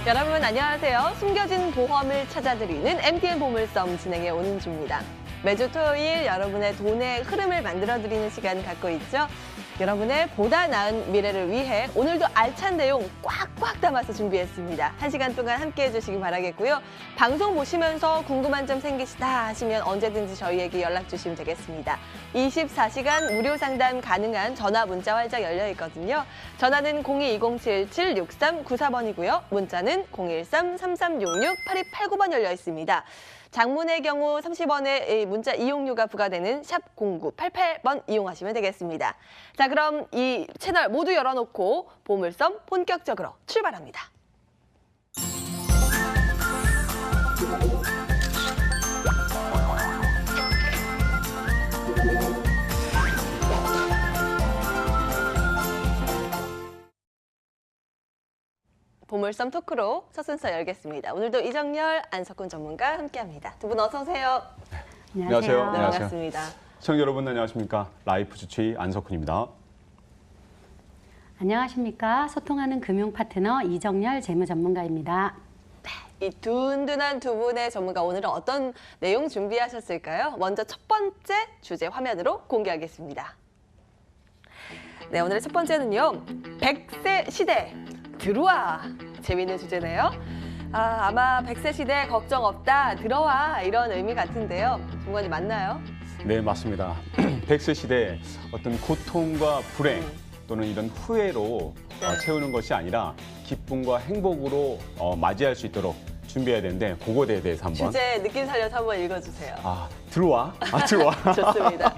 여러분 안녕하세요. 숨겨진 보험을 찾아드리는 MTN 보물섬 진행해 오은주입니다. 매주 토요일 여러분의 돈의 흐름을 만들어드리는 시간 갖고 있죠. 여러분의 보다 나은 미래를 위해 오늘도 알찬 내용 꽉꽉 담아서 준비했습니다. 1시간 동안 함께해 주시기 바라겠고요. 방송 보시면서 궁금한 점 생기시다 하시면 언제든지 저희에게 연락 주시면 되겠습니다. 24시간 무료 상담 가능한 전화 문자 활짝 열려 있거든요. 전화는 0220-776394번이고요. 문자는 013-3366-8289번 열려 있습니다. 장문의 경우 30원의 문자 이용료가 부과되는 샵 0988번 이용하시면 되겠습니다. 자, 그럼 이 채널 모두 열어놓고 보물섬 본격적으로 출발합니다. 보물섬 토크로 첫 순서 열겠습니다. 오늘도 이정열, 안석훈 전문가 함께합니다. 두 분 어서 오세요. 안녕하세요. 네, 반갑습니다. 시청자 여러분 안녕하십니까? 라이프 주치의 안석훈입니다. 안녕하십니까? 소통하는 금융 파트너 이정열 재무 전문가입니다. 이 든든한 두 분의 전문가 오늘은 어떤 내용 준비하셨을까요? 먼저 첫 번째 주제 화면으로 공개하겠습니다. 네, 오늘의 첫 번째는요. 100세 시대 들어와. 재미있는 주제네요. 아마 100세 시대 걱정 없다, 들어와 이런 의미 같은데요. 전문가님 맞나요? 네, 맞습니다. 100세 시대 어떤 고통과 불행 또는 이런 후회로 채우는 것이 아니라 기쁨과 행복으로 맞이할 수 있도록 준비해야 되는데 그거에 대해서 한번 주제 느낌 살려서 한번 읽어주세요. 들어와. 들어와. 좋습니다.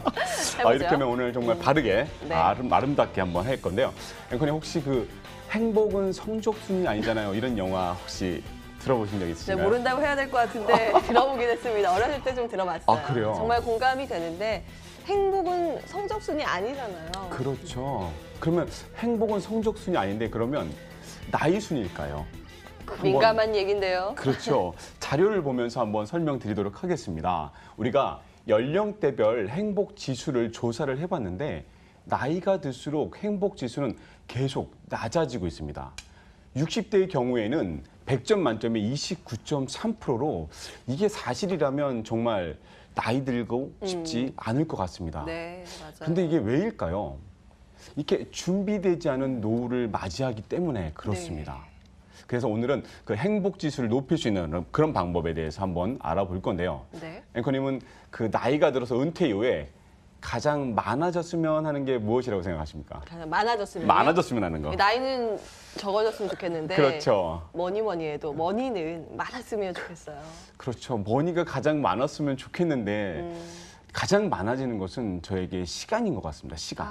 해보죠. 이렇게 하면 오늘 정말 바르게 네. 아름답게 한번 할 건데요. 앵커님 혹시 그 행복은 성적순이 아니잖아요. 이런 영화 혹시 들어보신 적 있으신가요? 모른다고 해야 될 것 같은데 들어보긴 했습니다. 어렸을 때 좀 들어봤어요. 그래요? 정말 공감이 되는데 행복은 성적순이 아니잖아요. 그렇죠. 그러면 행복은 성적순이 아닌데 그러면 나이순일까요? 민감한 얘기인데요. 그렇죠. 자료를 보면서 한번 설명드리도록 하겠습니다. 우리가 연령대별 행복 지수를 조사를 해봤는데 나이가 들수록 행복 지수는 계속 낮아지고 있습니다. 60대의 경우에는 100점 만점에 29.3%로 이게 사실이라면 정말 나이 들고 싶지 않을 것 같습니다. 네, 맞아요. 근데 이게 왜일까요? 이렇게 준비되지 않은 노후를 맞이하기 때문에 그렇습니다. 네. 그래서 오늘은 그 행복 지수를 높일 수 있는 그런 방법에 대해서 한번 알아볼 건데요. 네. 앵커님은 그 나이가 들어서 은퇴 이후에 가장 많아졌으면 하는 게 무엇이라고 생각하십니까? 가장 많아졌으면 많아졌으면 하는 거. 나이는 적어졌으면 좋겠는데 그렇죠. 뭐니 해도 머니는 많았으면 좋겠어요. 그렇죠. 머니가 가장 많았으면 좋겠는데 가장 많아지는 것은 저에게 시간인 것 같습니다. 시간.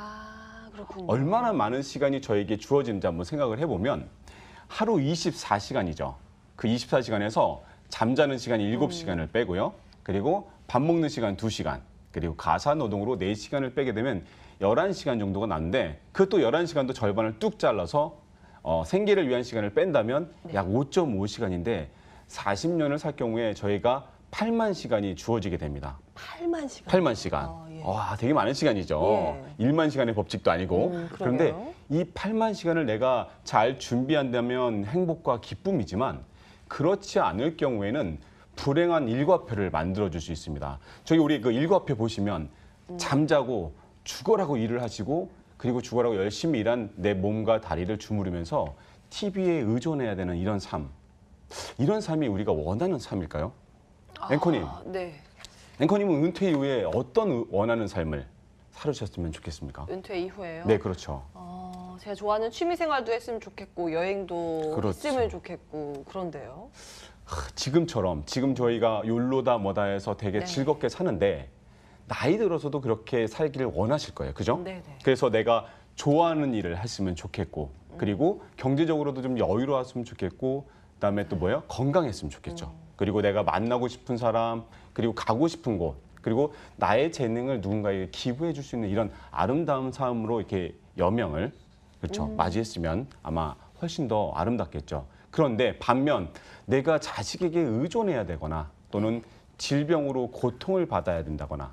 그렇군요. 얼마나 많은 시간이 저에게 주어지는지 한번 생각을 해보면 하루 24시간이죠. 그 24시간에서 잠자는 시간 7시간을 빼고요. 그리고 밥 먹는 시간 2시간. 그리고 가사 노동으로 4시간을 빼게 되면 11시간 정도가 나는데 그것도 11시간도 절반을 뚝 잘라서 생계를 위한 시간을 뺀다면 약 5.5시간인데 40년을 살 경우에 저희가 8만 시간이 주어지게 됩니다. 8만 시간? 8만 시간. 예. 와, 되게 많은 시간이죠. 예. 1만 시간의 법칙도 아니고. 그런데 그러게요. 이 8만 시간을 내가 잘 준비한다면 행복과 기쁨이지만 그렇지 않을 경우에는 불행한 일과표를 만들어줄 수 있습니다. 우리 그 일과표 보시면 잠자고 죽어라고 일을 하시고 그리고 죽어라고 열심히 일한 내 몸과 다리를 주무르면서 TV에 의존해야 되는 이런 삶. 이런 삶이 우리가 원하는 삶일까요? 앵커님. 네. 앵커님은 은퇴 이후에 어떤 원하는 삶을 살으셨으면 좋겠습니까? 은퇴 이후에요? 네, 그렇죠. 제가 좋아하는 취미 생활도 했으면 좋겠고 여행도 그렇죠. 했으면 좋겠고 그런데요. 지금 저희가 욜로다 뭐다 해서 되게 네. 즐겁게 사는데 나이 들어서도 그렇게 살기를 원하실 거예요. 그죠? 네네. 그래서 내가 좋아하는 일을 했으면 좋겠고 그리고 경제적으로도 좀 여유로웠으면 좋겠고 그다음에 또 뭐예요? 건강했으면 좋겠죠. 그리고 내가 만나고 싶은 사람 그리고 가고 싶은 곳 그리고 나의 재능을 누군가에게 기부해 줄 수 있는 이런 아름다운 삶으로 이렇게 여명을 그렇죠. 맞이했으면 아마 훨씬 더 아름답겠죠. 그런데 반면 내가 자식에게 의존해야 되거나 또는 질병으로 고통을 받아야 된다거나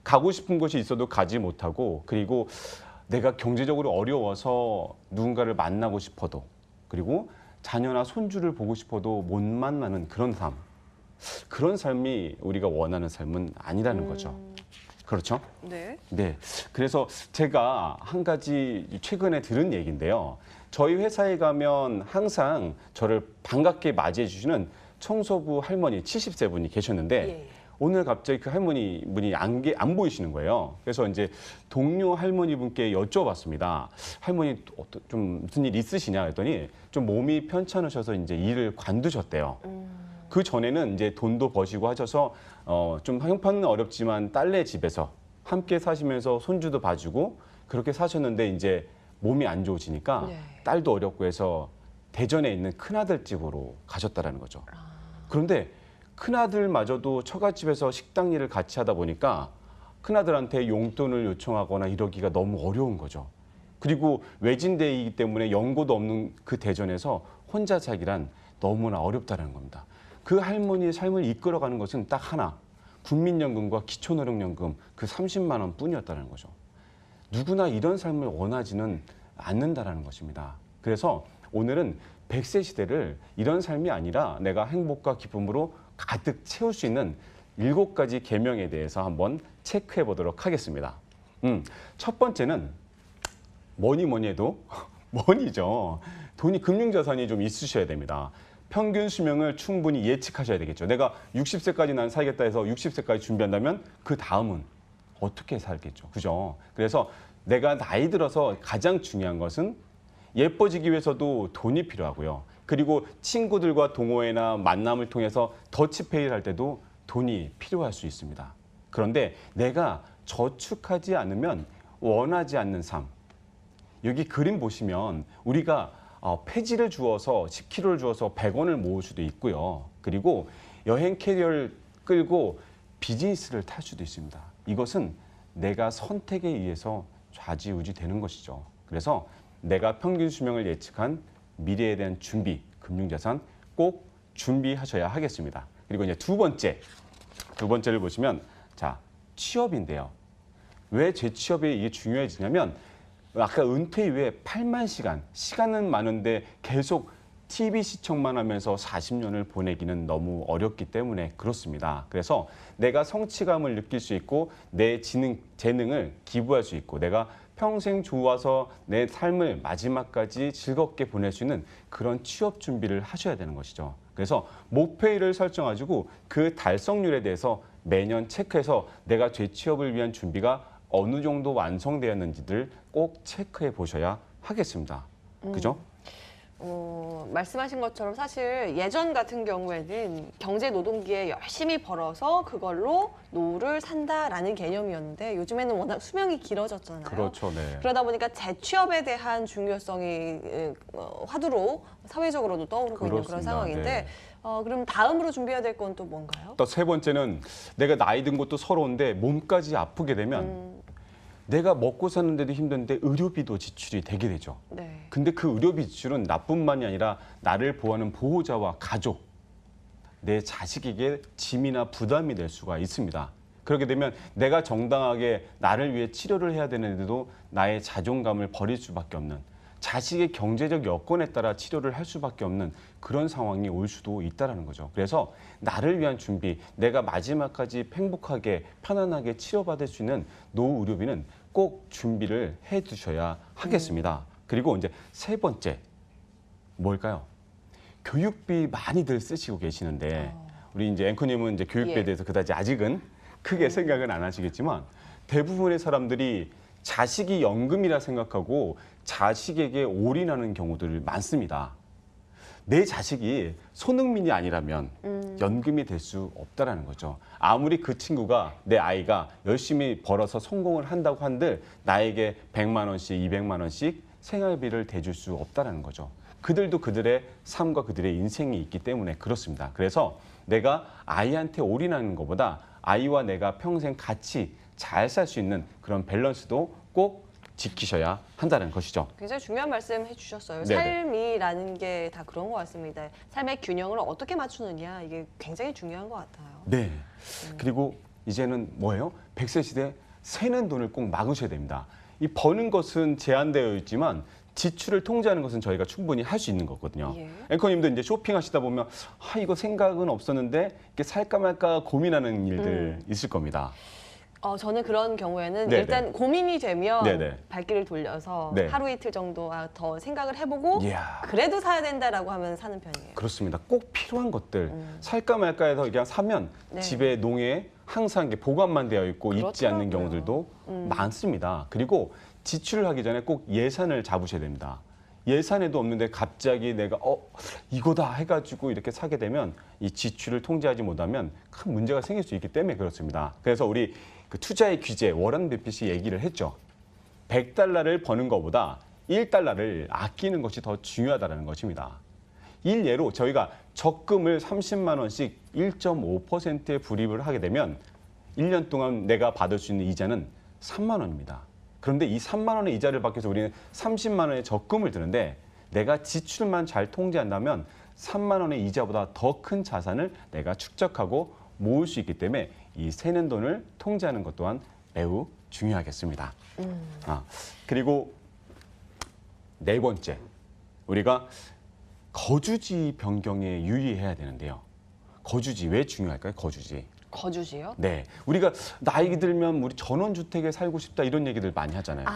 가고 싶은 곳이 있어도 가지 못하고 그리고 내가 경제적으로 어려워서 누군가를 만나고 싶어도 그리고 자녀나 손주를 보고 싶어도 못 만나는 그런 삶. 그런 삶이 우리가 원하는 삶은 아니라는 거죠. 그렇죠? 네. 네. 그래서 제가 한 가지 최근에 들은 얘기인데요. 저희 회사에 가면 항상 저를 반갑게 맞이해 주시는 청소부 할머니 70세 분이 계셨는데 예. 오늘 갑자기 그 할머니 분이 안 보이시는 거예요. 그래서 이제 동료 할머니 분께 여쭤봤습니다. 할머니 좀 무슨 일 있으시냐 했더니 좀 몸이 편찮으셔서 이제 일을 관두셨대요. 그 전에는 이제 돈도 버시고 하셔서 좀 형편은 어렵지만 딸네 집에서 함께 사시면서 손주도 봐주고 그렇게 사셨는데 이제 몸이 안 좋으시니까 네. 딸도 어렵고 해서 대전에 있는 큰아들 집으로 가셨다라는 거죠. 그런데 큰아들마저도 처갓집에서 식당 일을 같이 하다 보니까 큰아들한테 용돈을 요청하거나 이러기가 너무 어려운 거죠. 그리고 외진데이기 때문에 연고도 없는 그 대전에서 혼자 살기란 너무나 어렵다는 겁니다. 그 할머니의 삶을 이끌어가는 것은 딱 하나, 국민연금과 기초노령연금 그 30만 원 뿐이었다는 거죠. 누구나 이런 삶을 원하지는 않는다라는 것입니다. 그래서 오늘은 100세 시대를 이런 삶이 아니라 내가 행복과 기쁨으로 가득 채울 수 있는 7가지 계명에 대해서 한번 체크해 보도록 하겠습니다. 첫 번째는 뭐니 해도 머니죠. 돈이 금융자산이 좀 있으셔야 됩니다. 평균 수명을 충분히 예측하셔야 되겠죠. 내가 60세까지 난 살겠다 해서 60세까지 준비한다면 그 다음은 어떻게 살겠죠. 그죠? 그래서 내가 나이 들어서 가장 중요한 것은 예뻐지기 위해서도 돈이 필요하고요. 그리고 친구들과 동호회나 만남을 통해서 더치페이를 할 때도 돈이 필요할 수 있습니다. 그런데 내가 저축하지 않으면 원하지 않는 삶. 여기 그림 보시면 우리가 폐지를 주어서 10kg를 주어서 100원을 모을 수도 있고요. 그리고 여행 캐리어를 끌고 비즈니스를 탈 수도 있습니다. 이것은 내가 선택에 의해서 좌지우지 되는 것이죠. 그래서 내가 평균 수명을 예측한 미래에 대한 준비, 금융자산 꼭 준비하셔야 하겠습니다. 그리고 이제 두 번째를 보시면 자, 취업인데요. 왜 재취업이 이게 중요해지냐면 아까 은퇴 이후에 8만 시간은 많은데 계속 TV 시청만 하면서 40년을 보내기는 너무 어렵기 때문에 그렇습니다. 그래서 내가 성취감을 느낄 수 있고 내 재능을 기부할 수 있고 내가 평생 좋아서 내 삶을 마지막까지 즐겁게 보낼 수 있는 그런 취업 준비를 하셔야 되는 것이죠. 그래서 목표일을 설정하시고 그 달성률에 대해서 매년 체크해서 내가 재취업을 위한 준비가 어느 정도 완성되었는지를 꼭 체크해 보셔야 하겠습니다. 그죠? 말씀하신 것처럼 사실 예전 같은 경우에는 경제 노동기에 열심히 벌어서 그걸로 노후를 산다라는 개념이었는데 요즘에는 워낙 수명이 길어졌잖아요. 그렇죠, 네. 그러다 보니까 재취업에 대한 중요성이 화두로 사회적으로도 떠오르고 있는 그런 그렇습니다. 상황인데 네. 그럼 다음으로 준비해야 될 건 또 뭔가요? 또 세 번째는 내가 나이 든 것도 서러운데 몸까지 아프게 되면 내가 먹고 사는데도 힘든데 의료비도 지출이 되게 되죠. 네. 근데 그 의료비 지출은 나뿐만이 아니라 나를 보호하는 보호자와 가족, 내 자식에게 짐이나 부담이 될 수가 있습니다. 그렇게 되면 내가 정당하게 나를 위해 치료를 해야 되는데도 나의 자존감을 버릴 수밖에 없는 자식의 경제적 여건에 따라 치료를 할 수밖에 없는 그런 상황이 올 수도 있다는 거죠. 그래서 나를 위한 준비, 내가 마지막까지 행복하게 편안하게 치료받을 수 있는 노후 의료비는 꼭 준비를 해 두셔야 하겠습니다. 그리고 이제 세 번째, 뭘까요? 교육비 많이들 쓰시고 계시는데 우리 이제 앵커님은 이제 교육비에 예. 대해서 그다지 아직은 크게 생각은 안 하시겠지만 대부분의 사람들이 자식이 연금이라 생각하고 자식에게 올인하는 경우들 많습니다. 내 자식이 손흥민이 아니라면 연금이 될 수 없다라는 거죠. 아무리 그 친구가 내 아이가 열심히 벌어서 성공을 한다고 한들 나에게 100만 원씩 200만 원씩 생활비를 대줄 수 없다라는 거죠. 그들도 그들의 삶과 그들의 인생이 있기 때문에 그렇습니다. 그래서 내가 아이한테 올인하는 것보다 아이와 내가 평생 같이 잘 살 수 있는 그런 밸런스도 꼭 지키셔야 한다는 것이죠. 굉장히 중요한 말씀 해주셨어요. 네네. 삶이라는 게 다 그런 것 같습니다. 삶의 균형을 어떻게 맞추느냐 이게 굉장히 중요한 것 같아요. 네. 그리고 이제는 뭐예요? 100세 시대 새는 돈을 꼭 막으셔야 됩니다. 이 버는 것은 제한되어 있지만 지출을 통제하는 것은 저희가 충분히 할 수 있는 거거든요. 예. 앵커님도 이제 쇼핑하시다 보면 이거 생각은 없었는데 이렇게 살까 말까 고민하는 일들 있을 겁니다. 저는 그런 경우에는 네네. 일단 고민이 되면 네네. 발길을 돌려서 네. 하루 이틀 정도 더 생각을 해보고 이야. 그래도 사야 된다라고 하면 사는 편이에요. 그렇습니다. 꼭 필요한 것들 살까 말까 해서 그냥 사면 네. 집에 농에 항상 이게 보관만 되어 있고 잊지 않는 그렇더라고요. 경우들도 많습니다. 그리고 지출을 하기 전에 꼭 예산을 잡으셔야 됩니다. 예산에도 없는데 갑자기 내가 이거다 해가지고 이렇게 사게 되면 이 지출을 통제하지 못하면 큰 문제가 생길 수 있기 때문에 그렇습니다. 그래서 우리 그 투자의 귀재 워런 버핏이 얘기를 했죠. 100달러를 버는 것보다 1달러를 아끼는 것이 더 중요하다는 것입니다. 일예로 저희가 적금을 30만 원씩 1.5%에 불입을 하게 되면 1년 동안 내가 받을 수 있는 이자는 3만 원입니다. 그런데 이 3만 원의 이자를 받기 위해서 우리는 30만 원의 적금을 드는데 내가 지출만 잘 통제한다면 3만 원의 이자보다 더 큰 자산을 내가 축적하고 모을 수 있기 때문에 이 새는 돈을 통제하는 것 또한 매우 중요하겠습니다. 그리고 네 번째, 우리가 거주지 변경에 유의해야 되는데요. 거주지 왜 중요할까요? 거주지. 거주지요? 네, 우리가 나이 들면 우리 전원주택에 살고 싶다 이런 얘기들 많이 하잖아요.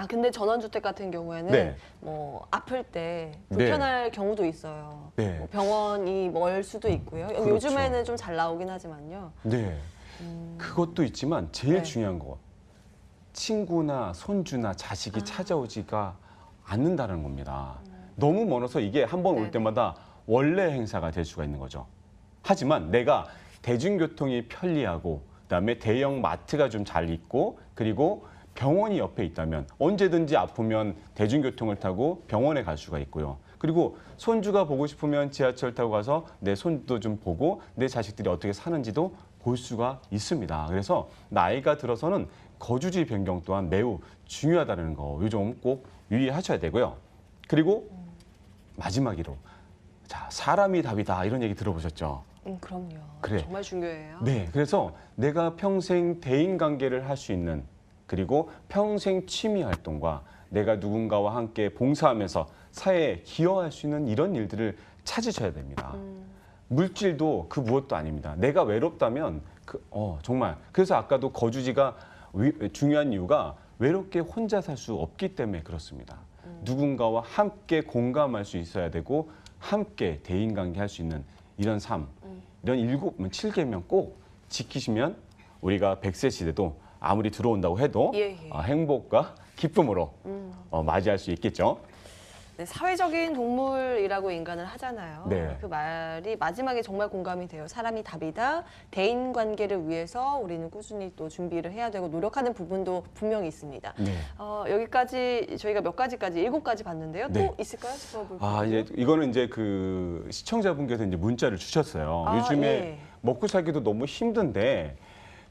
근데 전원주택 같은 경우에는 네. 뭐 아플 때 불편할 경우도 있어요. 네. 뭐 병원이 멀 수도 있고요. 그렇죠. 요즘에는 좀 잘 나오긴 하지만요. 네, 그것도 있지만 제일 네. 중요한 거 친구나 손주나 자식이 찾아오지가 않는다는 겁니다. 너무 멀어서 이게 한 번 올 네. 때마다 원래 행사가 될 수가 있는 거죠. 하지만 내가 대중교통이 편리하고 그다음에 대형 마트가 좀 잘 있고 그리고 병원이 옆에 있다면 언제든지 아프면 대중교통을 타고 병원에 갈 수가 있고요. 그리고 손주가 보고 싶으면 지하철 타고 가서 내 손도 좀 보고 내 자식들이 어떻게 사는지도 볼 수가 있습니다. 그래서 나이가 들어서는 거주지 변경 또한 매우 중요하다는 거 요즘 꼭 유의하셔야 되고요. 그리고 마지막으로 자, 사람이 답이다 이런 얘기 들어보셨죠? 그럼요. 그래. 정말 중요해요. 네, 그래서 내가 평생 대인관계를 할 수 있는 그리고 평생 취미 활동과 내가 누군가와 함께 봉사하면서 사회에 기여할 수 있는 이런 일들을 찾으셔야 됩니다. 물질도 그 무엇도 아닙니다. 내가 외롭다면 정말 그래서 아까도 거주지가 중요한 이유가 외롭게 혼자 살 수 없기 때문에 그렇습니다. 누군가와 함께 공감할 수 있어야 되고 함께 대인관계 할 수 있는 이런 삶, 이런 7계명 꼭 지키시면 우리가 100세 시대도 아무리 들어온다고 해도 예. 행복과 기쁨으로 맞이할 수 있겠죠. 네, 사회적인 동물이라고 인간을 하잖아요. 네. 그 말이 마지막에 정말 공감이 돼요. 사람이 답이다. 대인 관계를 위해서 우리는 꾸준히 또 준비를 해야 되고 노력하는 부분도 분명히 있습니다. 네. 여기까지 저희가 몇 가지까지 7가지 봤는데요. 네. 또 있을까요? 짚어볼 이거는 이제 그 시청자분께서 이제 문자를 주셨어요. 요즘에 예. 먹고 살기도 너무 힘든데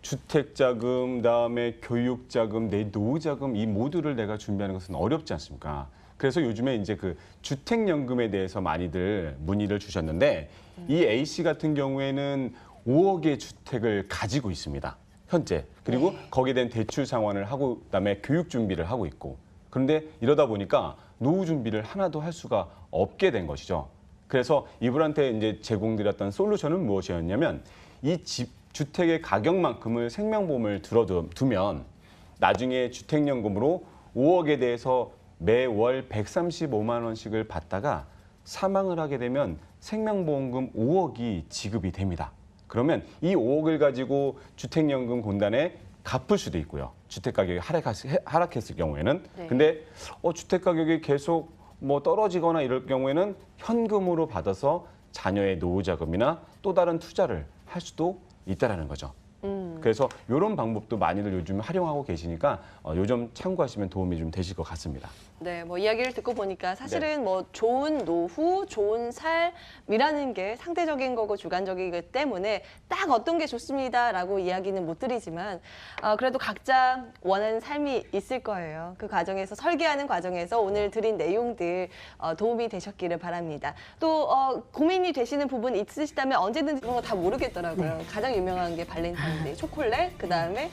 주택자금, 그다음에 교육자금, 내 노후자금 이 모두를 내가 준비하는 것은 어렵지 않습니까? 그래서 요즘에 이제 그 주택연금에 대해서 많이들 문의를 주셨는데 이 A 씨 같은 경우에는 5억의 주택을 가지고 있습니다. 현재. 그리고 거기에 대한 대출 상환을 하고 그다음에 교육 준비를 하고 있고. 그런데 이러다 보니까 노후 준비를 하나도 할 수가 없게 된 것이죠. 그래서 이분한테 이제 제공드렸던 솔루션은 무엇이었냐면 이 주택의 가격만큼을 생명보험을 들어두면 나중에 주택연금으로 5억에 대해서 매월 135만 원씩을 받다가 사망을 하게 되면 생명보험금 5억이 지급이 됩니다. 그러면 이 5억을 가지고 주택연금 공단에 갚을 수도 있고요. 주택 가격이 하락했을 경우에는. 네. 근데 주택 가격이 계속 뭐 떨어지거나 이럴 경우에는 현금으로 받아서 자녀의 노후 자금이나 또 다른 투자를 할 수도 있다라는 거죠. 그래서 이런 방법도 많이들 요즘 활용하고 계시니까 요즘 참고하시면 도움이 좀 되실 것 같습니다. 네, 뭐 이야기를 듣고 보니까 사실은 뭐 좋은 노후, 좋은 삶이라는 게 상대적인 거고 주관적이기 때문에 딱 어떤 게 좋습니다라고 이야기는 못 드리지만 그래도 각자 원하는 삶이 있을 거예요. 그 과정에서 설계하는 과정에서 오늘 드린 내용들 도움이 되셨기를 바랍니다. 또 고민이 되시는 부분 있으시다면 언제든지 그런 거 다 모르겠더라고요. 가장 유명한 게 발렌타인데이. 초콜릿, 그 다음에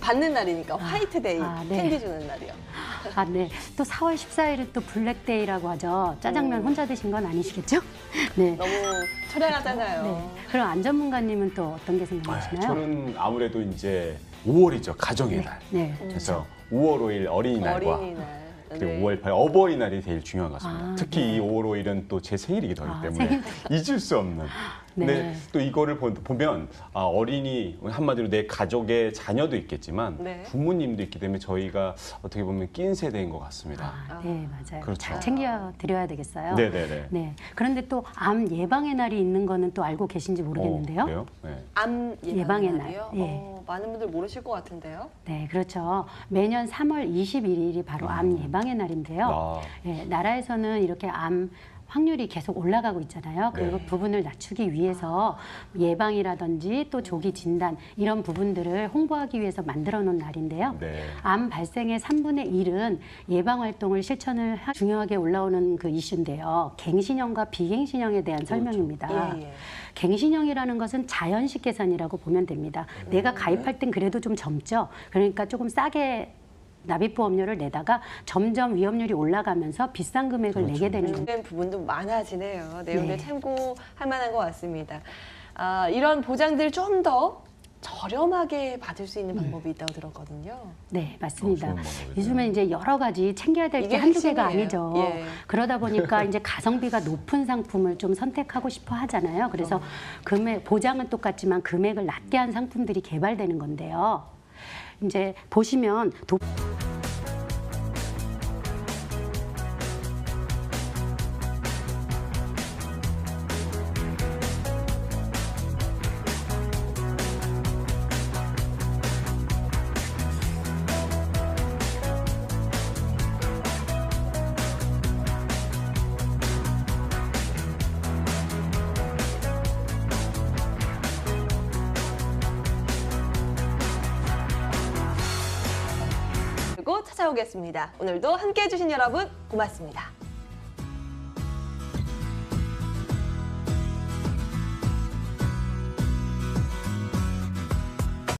받는 날이니까 화이트데이, 네. 캔디 주는 날이요. 아, 네. 또 4월 14일은 또 블랙데이라고 하죠. 짜장면 혼자 드신 건 아니시겠죠? 네. 너무 초량하잖아요. 네. 그럼 안 전문가님은 또 어떤 게 생각나시나요? 저는 아무래도 이제 5월이죠. 가정의 날. 네. 그래서 5월 5일 어린이날과 어린이날. 그리고 네. 5월 8일 어버이날이 제일 중요한 것 같습니다. 아, 특히 네. 이 5월 5일은 또 제 생일이기도 하기 때문에 생일. 잊을 수 없는. 네. 근데 또 이거를 보면 어린이 한마디로 내 가족의 자녀도 있겠지만 네. 부모님도 있기 때문에 저희가 어떻게 보면 낀 세대인 것 같습니다. 네, 맞아요. 그렇죠. 잘 챙겨 드려야 되겠어요. 네네네. 네. 그런데 또 암 예방의 날이 있는 거는 또 알고 계신지 모르겠는데요. 그래요? 네. 암 예방의 예방의 날. 날이요? 예. 많은 분들 모르실 것 같은데요. 네, 그렇죠. 매년 3월 21일이 바로 암 예방의 날인데요. 아, 예, 나라에서는 이렇게 암 확률이 계속 올라가고 있잖아요. 그 네. 부분을 낮추기 위해서 예방이라든지 또 조기 진단 이런 부분들을 홍보하기 위해서 만들어 놓은 날인데요. 네. 암 발생의 3분의 1은 예방 활동을 실천을 중요하게 올라오는 그 이슈인데요. 갱신형과 비갱신형에 대한 설명입니다. 예, 예. 갱신형이라는 것은 자연식 계산이라고 보면 됩니다. 내가 가입할 땐 그래도 좀 젊죠. 그러니까 조금 싸게 납입보험료를 내다가 점점 위험률이 올라가면서 비싼 금액을 내게 되는 겁니다. 된 부분도 많아지네요. 내용들 네. 참고할 만한 것 같습니다. 이런 보장들 좀 더 저렴하게 받을 수 있는 방법이 있다고 들었거든요. 네, 맞습니다. 좋은 방법이네요. 요즘에 이제 여러 가지 챙겨야 될 게 이게 한두 개가 핵심이에요. 아니죠. 예. 그러다 보니까 이제 가성비가 높은 상품을 좀 선택하고 싶어 하잖아요. 그래서 금액, 보장은 똑같지만 금액을 낮게 한 상품들이 개발되는 건데요. 이제 보시면 그리고 찾아오겠습니다. 오늘도 함께해 주신 여러분 고맙습니다.